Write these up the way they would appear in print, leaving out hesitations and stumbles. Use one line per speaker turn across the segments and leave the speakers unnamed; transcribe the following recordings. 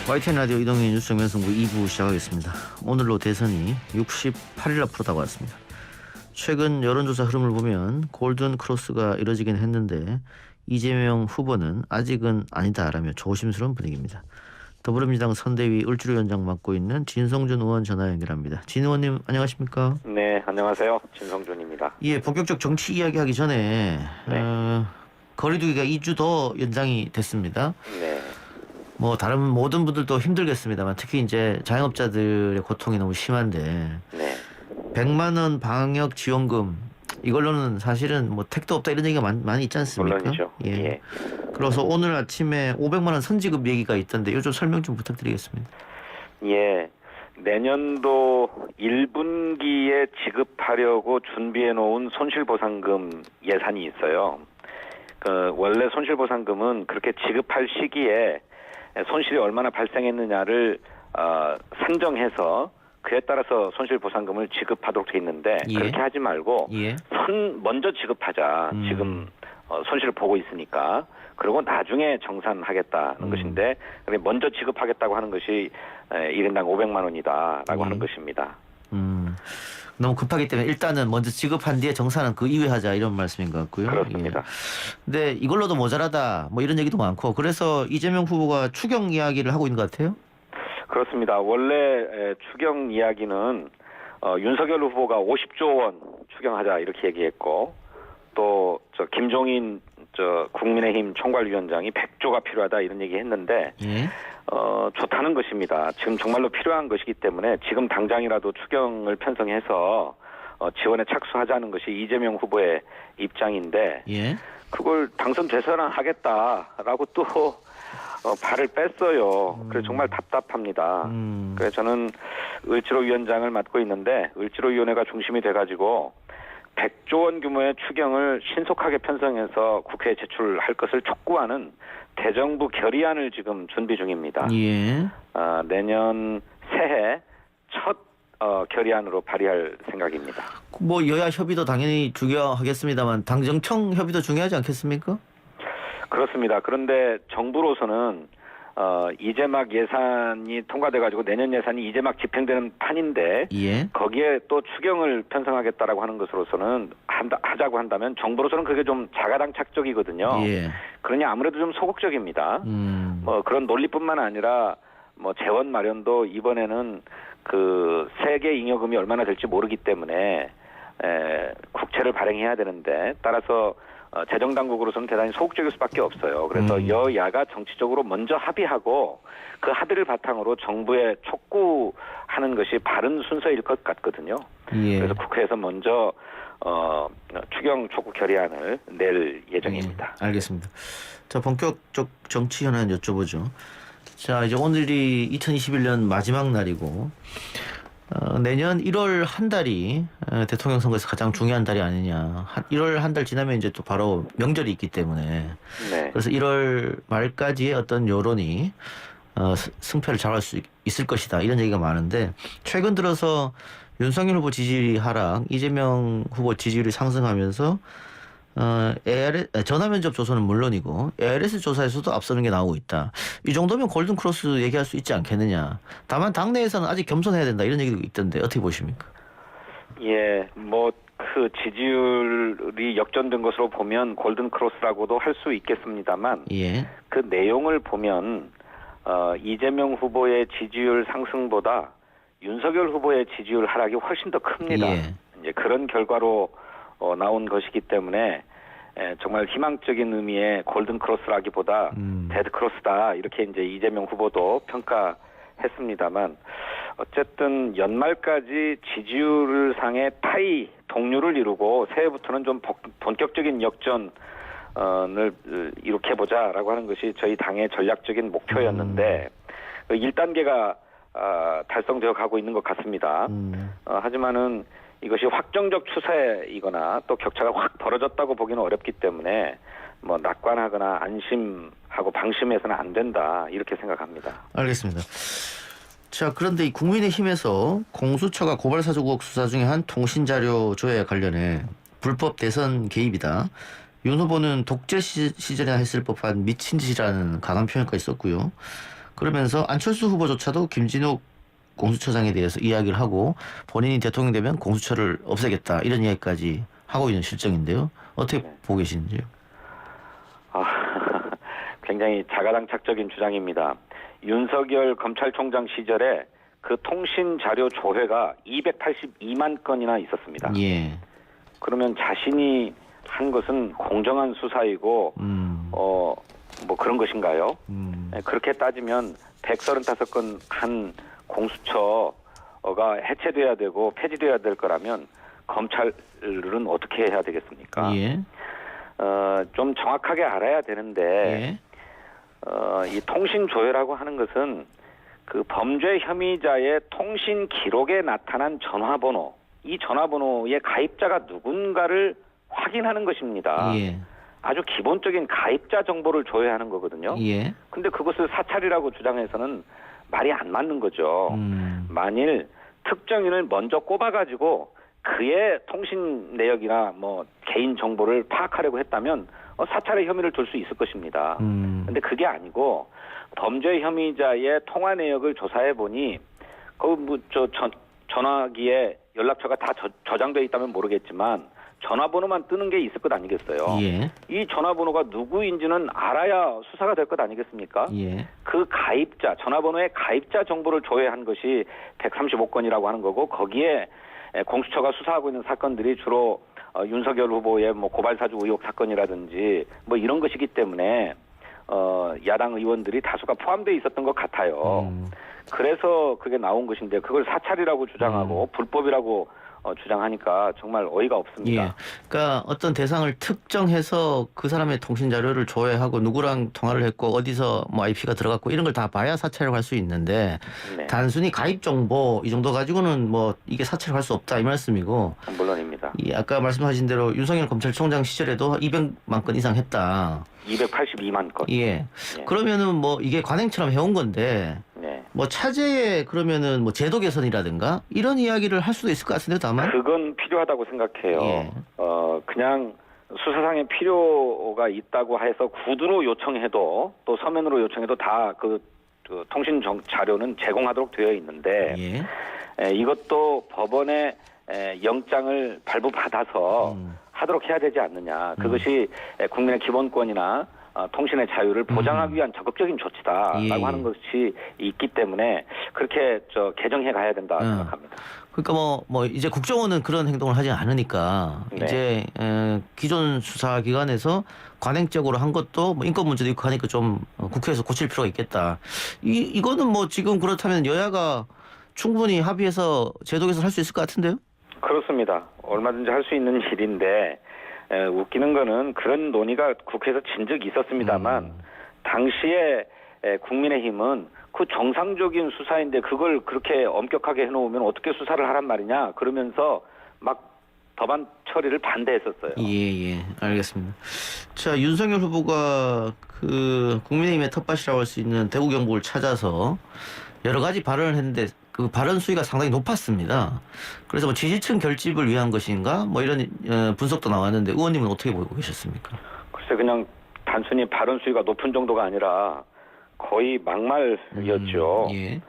YTN 라디오 이동희 뉴스 정면승부 2부 시작하겠습니다. 오늘로 대선이 68일 앞으로 다가왔습니다. 최근 여론조사 흐름을 보면 골든 크로스가 이뤄지긴 했는데 이재명 후보는 아직은 아니다라며 조심스러운 분위기입니다. 더불어민주당 선대위 을지로위원장 맡고 있는 진성준 의원 전화 연결합니다. 진 의원님 안녕하십니까?
네, 안녕하세요. 진성준입니다.
예, 본격적 정치 이야기하기 전에
네.
거리두기가 2주 더 연장이 됐습니다.
네.
뭐 다른 모든 분들도 힘들겠습니다만 특히 이제 자영업자들의 고통이 너무 심한데
네.
100만 원 방역 지원금 이걸로는 사실은 뭐 택도 없다 이런 얘기가 많이 있지 않습니까?
물론이죠.
예.
예.
그래서 오늘 아침에 500만 원 선지급 얘기가 있던데 요즘 설명 좀 부탁드리겠습니다.
예. 내년도 1분기에 지급하려고 준비해 놓은 손실보상금 예산이 있어요. 원래 손실보상금은 그렇게 지급할 시기에 손실이 얼마나 발생했느냐를 산정해서 그에 따라서 손실보상금을 지급하도록 돼 있는데
예.
그렇게 하지 말고
예.
먼저 지급하자. 지금 손실을 보고 있으니까. 그리고 나중에 정산하겠다는 것인데 먼저 지급하겠다고 하는 것이 1인당 500만 원이다라고 하는 것입니다.
너무 급하기 때문에 일단은 먼저 지급한 뒤에 정산은 그 이후에 하자 이런 말씀인 것 같고요.
그렇습니다.
예. 근데 이걸로도 모자라다 뭐 이런 얘기도 많고 그래서 이재명 후보가 추경 이야기를 하고 있는 것 같아요.
그렇습니다. 원래 추경 이야기는 윤석열 후보가 50조 원 추경하자 이렇게 얘기했고 또 김종인 국민의힘 총괄위원장이 100조가 필요하다 이런 얘기했는데
예.
좋다는 것입니다. 지금 정말로 필요한 것이기 때문에 지금 당장이라도 추경을 편성해서 지원에 착수하자는 것이 이재명 후보의 입장인데
예.
그걸 당선돼서는 하겠다라고 또 발을 뺐어요. 그래서 정말 답답합니다. 그래서 저는 을지로위원장을 맡고 있는데 을지로위원회가 중심이 돼가지고 100조 원 규모의 추경을 신속하게 편성해서 국회에 제출할 것을 촉구하는 대정부 결의안을 지금 준비 중입니다.
예.
내년 새해 첫 결의안으로 발의할 생각입니다.
뭐 여야 협의도 당연히 중요하겠습니다만 당정청 협의도 중요하지 않겠습니까?
그렇습니다. 그런데 정부로서는 이제 막 예산이 통과돼가지고 내년 예산이 이제 막 집행되는 판인데
예.
거기에 또 추경을 편성하겠다라고 하는 것으로서는 하자고 한다면 정부로서는 그게 좀 자가당착적이거든요.
예.
그러니 아무래도 좀 소극적입니다. 뭐 그런 논리뿐만 아니라 뭐 재원 마련도 이번에는 그 세계 잉여금이 얼마나 될지 모르기 때문에 국채를 발행해야 되는데 따라서 재정 당국으로서는 대단히 소극적일 수밖에 없어요. 그래서 여야가 정치적으로 먼저 합의하고 그 합의를 바탕으로 정부에 촉구하는 것이 바른 순서일 것 같거든요.
예.
그래서 국회에서 먼저 추경 촉구 결의안을 낼 예정입니다.
예. 알겠습니다. 자, 본격적 정치 현안 여쭤보죠. 자, 이제 오늘이 2021년 마지막 날이고 내년 1월 한 달이 대통령 선거에서 가장 중요한 달이 아니냐. 1월 한 달 지나면 이제 또 바로 명절이 있기 때문에
네.
그래서 1월 말까지의 어떤 여론이 승패를 좌우할 수 있을 것이다. 이런 얘기가 많은데 최근 들어서 윤석열 후보 지지율이 하락, 이재명 후보 지지율이 상승하면서 전화면접 조사는 물론이고 ARS 조사에서도 앞서는 게 나오고 있다. 이 정도면 골든크로스 얘기할 수 있지 않겠느냐. 다만 당내에서는 아직 겸손해야 된다 이런 얘기도 있던데 어떻게 보십니까?
예, 뭐 그 지지율이 역전된 것으로 보면 골든크로스라고도 할 수 있겠습니다만
예.
그 내용을 보면 이재명 후보의 지지율 상승보다 윤석열 후보의 지지율 하락이 훨씬 더 큽니다.
예.
이제 그런 결과로 나온 것이기 때문에 정말 희망적인 의미의 골든크로스라기보다 데드크로스다 이렇게 이제 이재명 후보도 평가했습니다.만 어쨌든 연말까지 지지율 상의 타이 동률을 이루고 새해부터는 좀 본격적인 역전을 이룩해보자라고 하는 것이 저희 당의 전략적인 목표였는데 1단계가 달성되어 가고 있는 것 같습니다. 하지만은 이것이 확정적 추세이거나 또 격차가 확 벌어졌다고 보기는 어렵기 때문에 뭐 낙관하거나 안심하고 방심해서는 안 된다 이렇게 생각합니다.
알겠습니다. 자, 그런데 이 국민의힘에서 공수처가 고발사주 의혹 수사 중에 한 통신자료 조회에 관련해 불법 대선 개입이다. 윤 후보는 독재 시절에 했을 법한 미친 짓이라는 강한 표현까지 썼고요. 그러면서 안철수 후보조차도 김진욱 공수처장에 대해서 이야기를 하고 본인이 대통령 되면 공수처를 없애겠다 이런 이야기까지 하고 있는 실정인데요. 어떻게 보고 계시는지요?
굉장히 자가당착적인 주장입니다. 윤석열 검찰총장 시절에 그 통신 자료 조회가 282만 건이나 있었습니다.
예.
그러면 자신이 한 것은 공정한 수사이고 뭐 그런 것인가요? 그렇게 따지면 135건 한 공수처가 해체돼야 되고 폐지돼야 될 거라면 검찰은 어떻게 해야 되겠습니까?
예.
좀 정확하게 알아야 되는데
예.
이 통신 조회라고 하는 것은 그 범죄 혐의자의 통신 기록에 나타난 전화번호, 이 전화번호의 가입자가 누군가를 확인하는 것입니다.
예.
아주 기본적인 가입자 정보를 조회하는 거거든요.
예.
근데 그것을 사찰이라고 주장해서는 말이 안 맞는 거죠. 만일 특정인을 먼저 꼽아가지고 그의 통신 내역이나 뭐 개인 정보를 파악하려고 했다면 사찰의 혐의를 둘 수 있을 것입니다. 근데 그게 아니고 범죄 혐의자의 통화 내역을 조사해 보니 전화기에 연락처가 다 저장돼 있다면 모르겠지만 전화번호만 뜨는 게 있을 것 아니겠어요.
예.
이 전화번호가 누구인지는 알아야 수사가 될 것 아니겠습니까?
예.
그 가입자, 전화번호의 가입자 정보를 조회한 것이 135건이라고 하는 거고 거기에 공수처가 수사하고 있는 사건들이 주로 윤석열 후보의 뭐 고발사주 의혹 사건이라든지 뭐 이런 것이기 때문에 야당 의원들이 다수가 포함되어 있었던 것 같아요. 그래서 그게 나온 것인데 그걸 사찰이라고 주장하고 불법이라고 주장하니까 정말 어이가 없습니다.
예. 그러니까 어떤 대상을 특정해서 그 사람의 통신 자료를 조회하고 누구랑 통화를 했고 어디서 뭐 IP가 들어갔고 이런 걸 다 봐야 사찰을 할 수 있는데
네.
단순히 가입 정보 이 정도 가지고는 뭐 이게 사찰을 할 수 없다 이 말씀이고.
물론입니다.
예, 아까 말씀하신 대로 윤석열 검찰총장 시절에도 200만 건 이상 했다.
282만 건.
예.
예.
그러면은 뭐 이게 관행처럼 해온 건데
네.
뭐 차제에 그러면은 뭐 제도 개선이라든가 이런 이야기를 할 수도 있을 것 같은데 다만.
그건 필요하다고 생각해요.
예.
그냥 수사상의 필요가 있다고 해서 구두로 요청해도 또 서면으로 요청해도 다 그 통신 자료는 제공하도록 되어 있는데
예.
이것도 법원의 영장을 발부받아서 하도록 해야 되지 않느냐. 그것이 국민의 기본권이나 통신의 자유를 보장하기 위한 적극적인 조치다라고
예.
하는 것이 있기 때문에 그렇게 개정해 가야 된다 생각합니다.
그러니까 뭐 이제 국정원은 그런 행동을 하지 않으니까
네.
이제 기존 수사기관에서 관행적으로 한 것도 뭐 인권 문제도 있고 하니까 좀 국회에서 고칠 필요가 있겠다. 이거는 뭐 지금 그렇다면 여야가 충분히 합의해서 제도 개선 할 수 있을 것 같은데요?
그렇습니다. 얼마든지 할 수 있는 일인데 웃기는 거는 그런 논의가 국회에서 진 적이 있었습니다만 당시에 국민의힘은 그 정상적인 수사인데 그걸 그렇게 엄격하게 해놓으면 어떻게 수사를 하란 말이냐 그러면서 막 법안 처리를 반대했었어요.
예, 알겠습니다. 자, 윤석열 후보가 그 국민의힘의 텃밭이라고 할 수 있는 대구 경북을 찾아서 여러 가지 발언을 했는데 그 발언 수위가 상당히 높았습니다. 그래서 뭐 지지층 결집을 위한 것인가 뭐 이런 분석도 나왔는데 의원님은 어떻게 보고 계셨습니까?
글쎄 그냥 단순히 발언 수위가 높은 정도가 아니라 거의 막말이었죠.
예.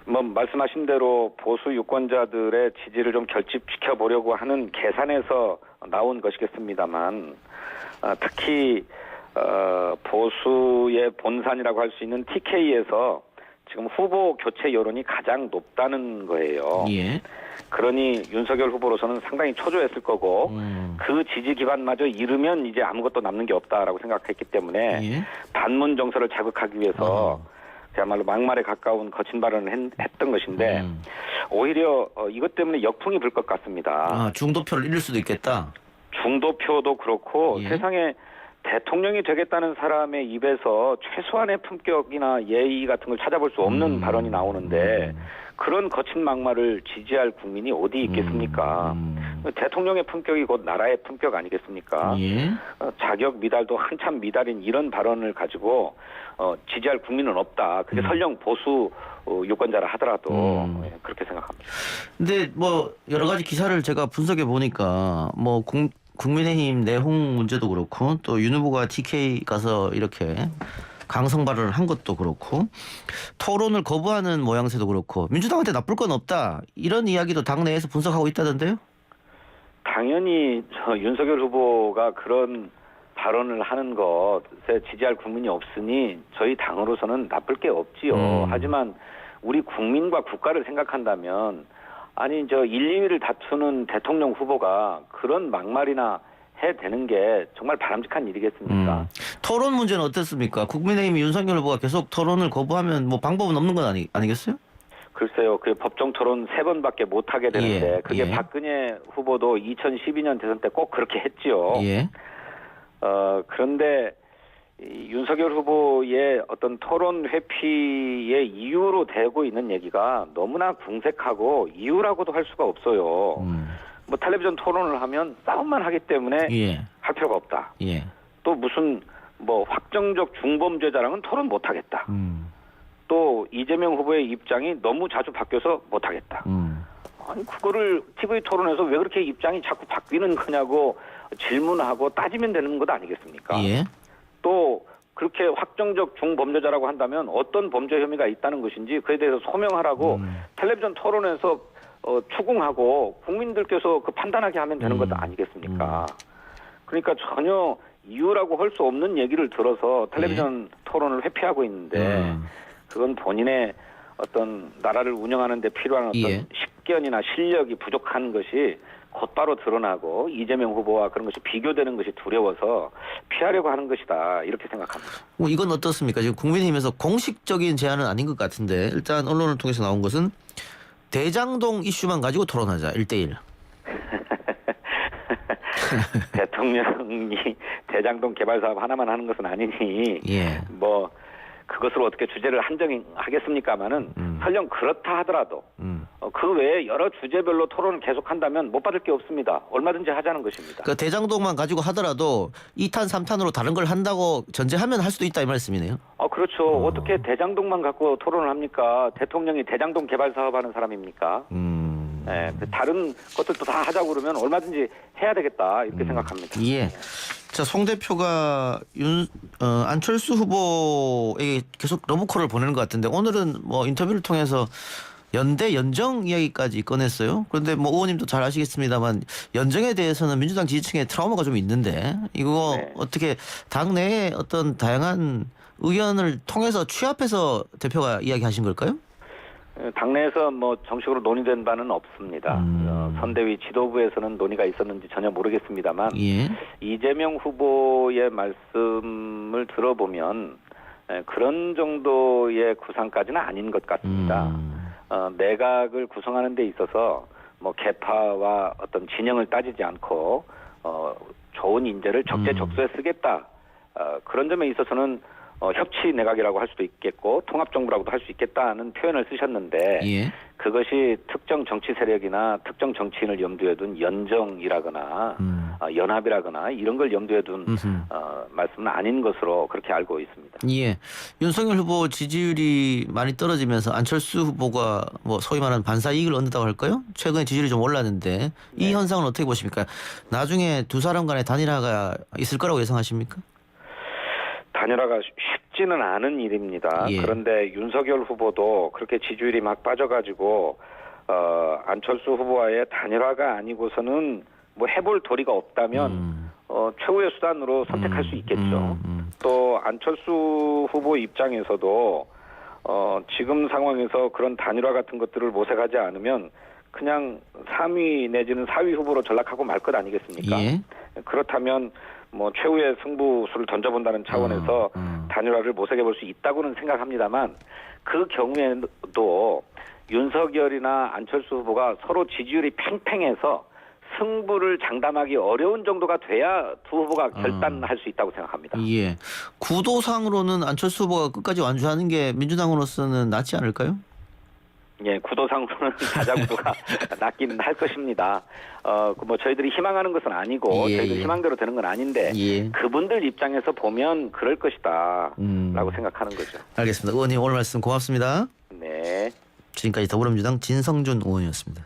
뭐 말씀하신 대로 보수 유권자들의 지지를 좀 결집시켜 보려고 하는 계산에서 나온 것이겠습니다만 특히 보수의 본산이라고 할 수 있는 TK에서 지금 후보 교체 여론이 가장 높다는 거예요.
예.
그러니 윤석열 후보로서는 상당히 초조했을 거고 그 지지 기반마저 잃으면 이제 아무것도 남는 게 없다라고 생각했기 때문에
예.
반문 정서를 자극하기 위해서 그야말로 막말에 가까운 거친 발언을 했던 것인데 오히려 이것 때문에 역풍이 불 것 같습니다.
중도표를 잃을 수도 있겠다.
중도표도 그렇고
예.
세상에 대통령이 되겠다는 사람의 입에서 최소한의 품격이나 예의 같은 걸 찾아볼 수 없는 발언이 나오는데 그런 거친 막말을 지지할 국민이 어디 있겠습니까? 대통령의 품격이 곧 나라의 품격 아니겠습니까?
예.
자격 미달도 한참 미달인 이런 발언을 가지고 지지할 국민은 없다. 그게 설령 보수 유권자라 하더라도 그렇게 생각합니다.
근데 뭐 여러 가지 기사를 제가 분석해 보니까 뭐 국민의힘 내홍 문제도 그렇고 또 윤 후보가 TK 가서 이렇게 강성 발언을 한 것도 그렇고 토론을 거부하는 모양새도 그렇고 민주당한테 나쁠 건 없다 이런 이야기도 당내에서 분석하고 있다던데요?
당연히 윤석열 후보가 그런 발언을 하는 것에 지지할 국민이 없으니 저희 당으로서는 나쁠 게 없지요. 하지만 우리 국민과 국가를 생각한다면 아니 1, 2위를 다투는 대통령 후보가 그런 막말이나 해대는 게 정말 바람직한 일이겠습니까?
토론 문제는 어떻습니까? 국민의힘 윤석열 후보가 계속 토론을 거부하면 뭐 방법은 없는 건 아니겠어요?
글쎄요, 그 법정 토론 3번밖에 못 하게 되는데 그게 박근혜 후보도 2012년 대선 때 꼭 그렇게 했지요.
예.
그런데 이 윤석열 후보의 어떤 토론 회피의 이유로 되고 있는 얘기가 너무나 궁색하고 이유라고도 할 수가 없어요. 뭐 텔레비전 토론을 하면 싸움만 하기 때문에 할 필요가 없다. 또 무슨 뭐 확정적 중범죄자랑은 토론 못 하겠다. 또 이재명 후보의 입장이 너무 자주 바뀌어서 못 하겠다. 아니 그거를 TV 토론에서 왜 그렇게 입장이 자꾸 바뀌는 거냐고 질문하고 따지면 되는 것 아니겠습니까? 또 그렇게 확정적 중범죄자라고 한다면 어떤 범죄 혐의가 있다는 것인지 그에 대해서 소명하라고 텔레비전 토론에서 추궁하고 국민들께서 그 판단하게 하면 되는 것 아니겠습니까? 그러니까 전혀 이유라고 할 수 없는 얘기를 들어서 텔레비전 토론을 회피하고 있는데 그건 본인의 어떤 나라를 운영하는 데 필요한 어떤 식견이나 실력이 부족한 것이 곧바로 드러나고 이재명 후보와 그런 것이 비교되는 것이 두려워서 피하려고 하는 것이다 이렇게 생각합니다.
이건 어떻습니까? 지금 국민의힘에서 공식적인 제안은 아닌 것 같은데 일단 언론을 통해서 나온 것은 대장동 이슈만 가지고 토론하자 1대1.
대통령이 대장동 개발 사업 하나만 하는 것은 아니니 뭐 그것을 어떻게 주제를 한정하겠습니까마는 설령 그렇다 하더라도 그 외에 여러 주제별로 토론을 계속한다면 못 받을 게 없습니다. 얼마든지 하자는 것입니다.
그 대장동만 가지고 하더라도 2탄, 3탄으로 다른 걸 한다고 전제하면 할 수도 있다 이 말씀이네요.
그렇죠. 어떻게 대장동만 갖고 토론을 합니까? 대통령이 대장동 개발 사업하는 사람입니까? 네, 다른 것들도 다 하자고 그러면 얼마든지 해야 되겠다 이렇게 생각합니다.
자, 송 대표가 안철수 후보에게 계속 러브콜을 보내는 것 같은데 오늘은 뭐 인터뷰를 통해서 연대 연정 이야기까지 꺼냈어요. 그런데 뭐 의원님도 잘 아시겠습니다만 연정에 대해서는 민주당 지지층에 트라우마가 좀 있는데 이거 어떻게 당내에 어떤 다양한 의견을 통해서 취합해서 대표가 이야기하신 걸까요?
당내에서 뭐 정식으로 논의된 바는 없습니다. 선대위 지도부에서는 논의가 있었는지 전혀 모르겠습니다만 이재명 후보의 말씀을 들어보면 그런 정도의 구상까지는 아닌 것 같습니다. 내각을 구성하는 데 있어서 뭐 계파와 어떤 진영을 따지지 않고 좋은 인재를 적재적소에 쓰겠다. 그런 점에 있어서는 협치 내각이라고 할 수도 있겠고 통합정부라고도 할 수 있겠다는 표현을 쓰셨는데 그것이 특정 정치 세력이나 특정 정치인을 염두에 둔 연정이라거나 연합이라거나 이런 걸 염두에 둔 말씀은 아닌 것으로 그렇게 알고 있습니다.
윤석열 후보 지지율이 많이 떨어지면서 안철수 후보가 뭐 소위 말하는 반사 이익을 얻는다고 할까요? 최근에 지지율이 좀 올랐는데 이 현상은 어떻게 보십니까? 나중에 두 사람 간의 단일화가 있을 거라고 예상하십니까?
단일화가 쉽지는 않은 일입니다. 그런데 윤석열 후보도 그렇게 지지율이 막 빠져가지고 안철수 후보와의 단일화가 아니고서는 뭐 해볼 도리가 없다면 최후의 수단으로 선택할 수 있겠죠. 또 안철수 후보 입장에서도 지금 상황에서 그런 단일화 같은 것들을 모색하지 않으면 그냥 3위 내지는 4위 후보로 전락하고 말 것 아니겠습니까? 그렇다면 뭐 최후의 승부수를 던져본다는 차원에서 단일화를 모색해볼 수 있다고는 생각합니다만 그 경우에도 윤석열이나 안철수 후보가 서로 지지율이 팽팽해서 승부를 장담하기 어려운 정도가 돼야 두 후보가 결단할 수 있다고 생각합니다.
구도상으로는 안철수 후보가 끝까지 완주하는 게 민주당으로서는 낫지 않을까요?
구도상으로는 다자구도가 낫긴 할 것입니다. 뭐 저희들이 희망하는 것은 아니고 저희들 희망대로 되는 건 아닌데 그분들 입장에서 보면 그럴 것이다 라고 생각하는 거죠.
알겠습니다. 의원님 오늘 말씀 고맙습니다.
네.
지금까지 더불어민주당 진성준 의원이었습니다.